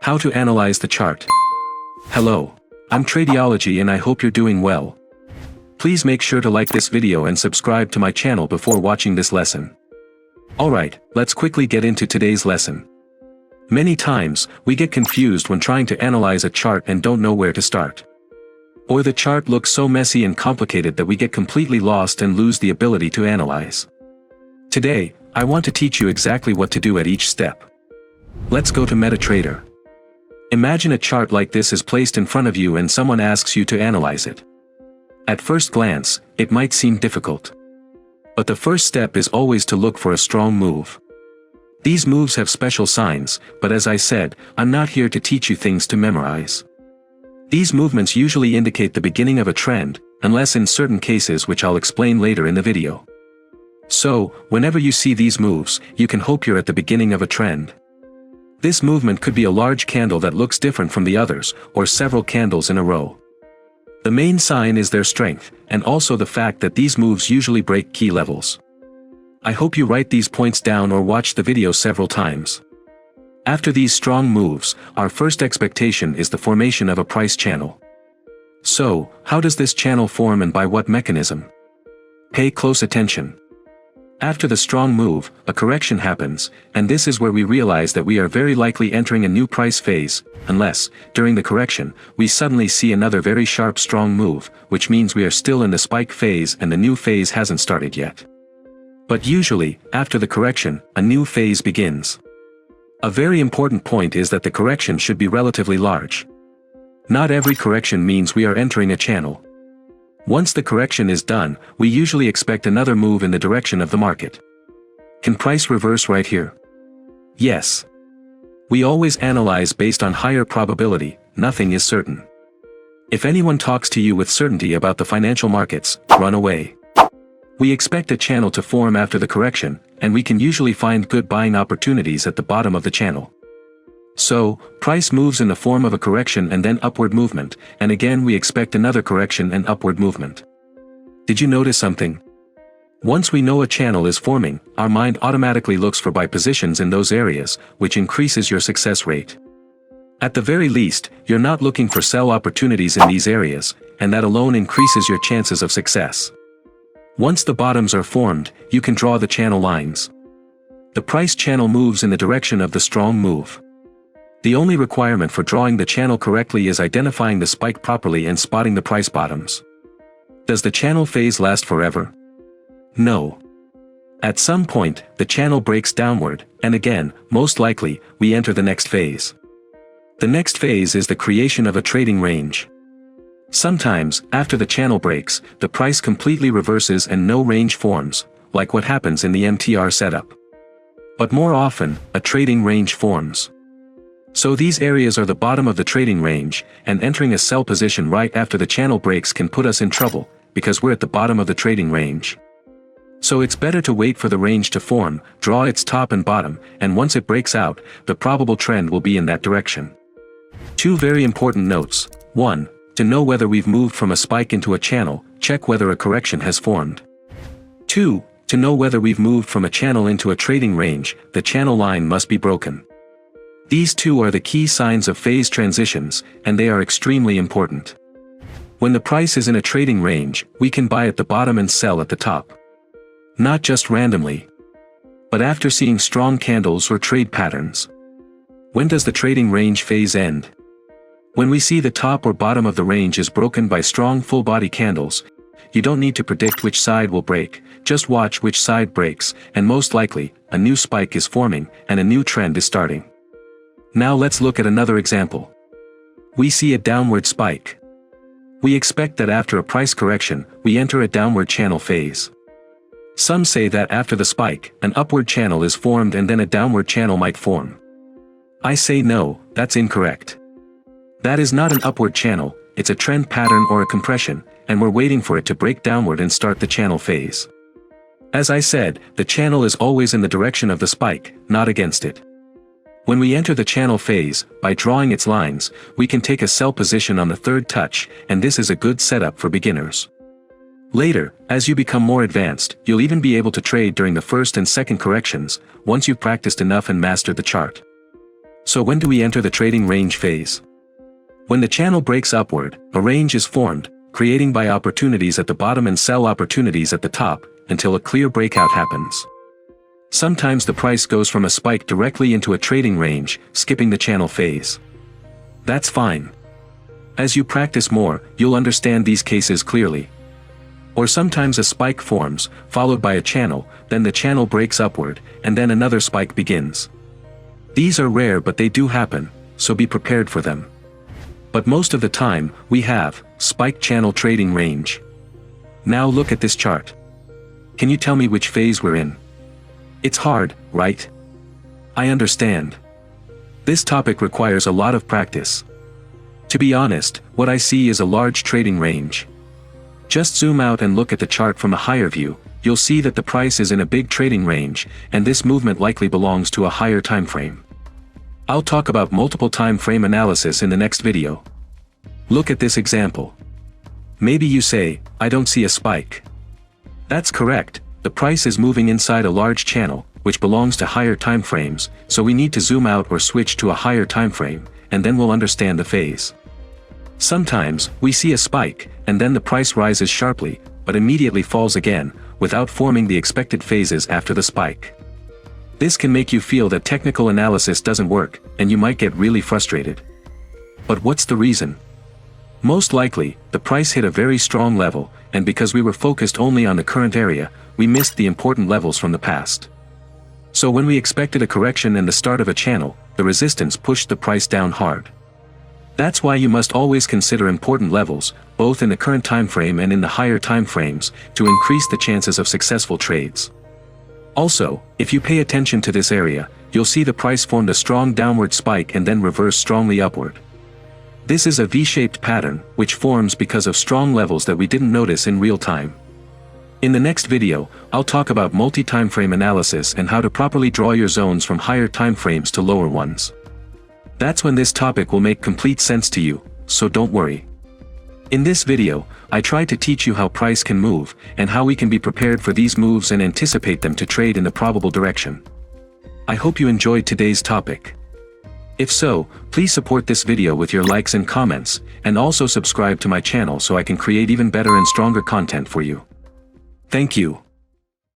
How to analyze the chart. Hello. I'm Tradiology and I hope you're doing well. Please make sure to like this video and subscribe to my channel before watching this lesson. Alright, let's quickly get into today's lesson. Many times, we get confused when trying to analyze a chart and don't know where to start. Or the chart looks so messy and complicated that we get completely lost and lose the ability to analyze. Today, I want to teach you exactly what to do at each step. Let's go to MetaTrader. Imagine a chart like this is placed in front of you and someone asks you to analyze it. At first glance, it might seem difficult. But the first step is always to look for a strong move. These moves have special signs, but as I said, I'm not here to teach you things to memorize. These movements usually indicate the beginning of a trend, unless in certain cases which I'll explain later in the video. So, whenever you see these moves, you can hope you're at the beginning of a trend. This movement could be a large candle that looks different from the others, or several candles in a row. The main sign is their strength, and also the fact that these moves usually break key levels. I hope you write these points down or watch the video several times. After these strong moves, our first expectation is the formation of a price channel. So, how does this channel form and by what mechanism? Pay close attention. After the strong move, a correction happens, and this is where we realize that we are very likely entering a new price phase, unless, during the correction, we suddenly see another very sharp strong move, which means we are still in the spike phase and the new phase hasn't started yet. But usually, after the correction, a new phase begins. A very important point is that the correction should be relatively large. Not every correction means we are entering a channel. Once the correction is done, we usually expect another move in the direction of the market. Can price reverse right here? Yes. We always analyze based on higher probability, nothing is certain. If anyone talks to you with certainty about the financial markets, run away. We expect a channel to form after the correction, and we can usually find good buying opportunities at the bottom of the channel. So, price moves in the form of a correction and then upward movement, and again we expect another correction and upward movement. Did you notice something? Once we know a channel is forming, our mind automatically looks for buy positions in those areas, which increases your success rate. At the very least, you're not looking for sell opportunities in these areas, and that alone increases your chances of success. Once the bottoms are formed, you can draw the channel lines. The price channel moves in the direction of the strong move. The only requirement for drawing the channel correctly is identifying the spike properly and spotting the price bottoms. Does the channel phase last forever? No. At some point, the channel breaks downward, and again, most likely, we enter the next phase. The next phase is the creation of a trading range. Sometimes, after the channel breaks, the price completely reverses and no range forms, like what happens in the MTR setup. But more often, a trading range forms. So these areas are the bottom of the trading range, and entering a sell position right after the channel breaks can put us in trouble, because we're at the bottom of the trading range. So it's better to wait for the range to form, draw its top and bottom, and once it breaks out, the probable trend will be in that direction. Two very important notes. 1. To know whether we've moved from a spike into a channel, check whether a correction has formed. 2. To know whether we've moved from a channel into a trading range, the channel line must be broken. These two are the key signs of phase transitions, and they are extremely important. When the price is in a trading range, we can buy at the bottom and sell at the top. Not just randomly, but after seeing strong candles or trade patterns. When does the trading range phase end? When we see the top or bottom of the range is broken by strong full-body candles. You don't need to predict which side will break, just watch which side breaks, and most likely, a new spike is forming, and a new trend is starting. Now let's look at another example. We see a downward spike. We expect that after a price correction, we enter a downward channel phase. Some say that after the spike, an upward channel is formed and then a downward channel might form. I say no, that's incorrect. That is not an upward channel, it's a trend pattern or a compression, and we're waiting for it to break downward and start the channel phase. As I said, the channel is always in the direction of the spike, not against it. When we enter the channel phase, by drawing its lines, we can take a sell position on the third touch, and this is a good setup for beginners. Later, as you become more advanced, you'll even be able to trade during the first and second corrections, once you've practiced enough and mastered the chart. So when do we enter the trading range phase? When the channel breaks upward, a range is formed, creating buy opportunities at the bottom and sell opportunities at the top, until a clear breakout happens. Sometimes the price goes from a spike directly into a trading range, skipping the channel phase. That's fine. As you practice more, you'll understand these cases clearly. Or sometimes a spike forms, followed by a channel, then the channel breaks upward, and then another spike begins. These are rare, but they do happen, so be prepared for them. But most of the time, we have spike channel trading range. Now look at this chart. Can you tell me which phase we're in? It's hard, right? I understand. This topic requires a lot of practice. To be honest, what I see is a large trading range. Just zoom out and look at the chart from a higher view, you'll see that the price is in a big trading range, and this movement likely belongs to a higher time frame. I'll talk about multiple time frame analysis in the next video. Look at this example. Maybe you say, I don't see a spike. That's correct, the price is moving inside a large channel, which belongs to higher time frames, so we need to zoom out or switch to a higher time frame, and then we'll understand the phase. Sometimes, we see a spike, and then the price rises sharply, but immediately falls again, without forming the expected phases after the spike. This can make you feel that technical analysis doesn't work, and you might get really frustrated. But what's the reason? Most likely, the price hit a very strong level, and because we were focused only on the current area, we missed the important levels from the past. So when we expected a correction and the start of a channel, the resistance pushed the price down hard. That's why you must always consider important levels, both in the current time frame and in the higher time frames, to increase the chances of successful trades. Also, if you pay attention to this area, you'll see the price formed a strong downward spike and then reverse strongly upward. This is a V-shaped pattern, which forms because of strong levels that we didn't notice in real time. In the next video, I'll talk about multi-time frame analysis and how to properly draw your zones from higher time frames to lower ones. That's when this topic will make complete sense to you, so don't worry. In this video, I try to teach you how price can move, and how we can be prepared for these moves and anticipate them to trade in the probable direction. I hope you enjoyed today's topic. If so, please support this video with your likes and comments, and also subscribe to my channel so I can create even better and stronger content for you. Thank you.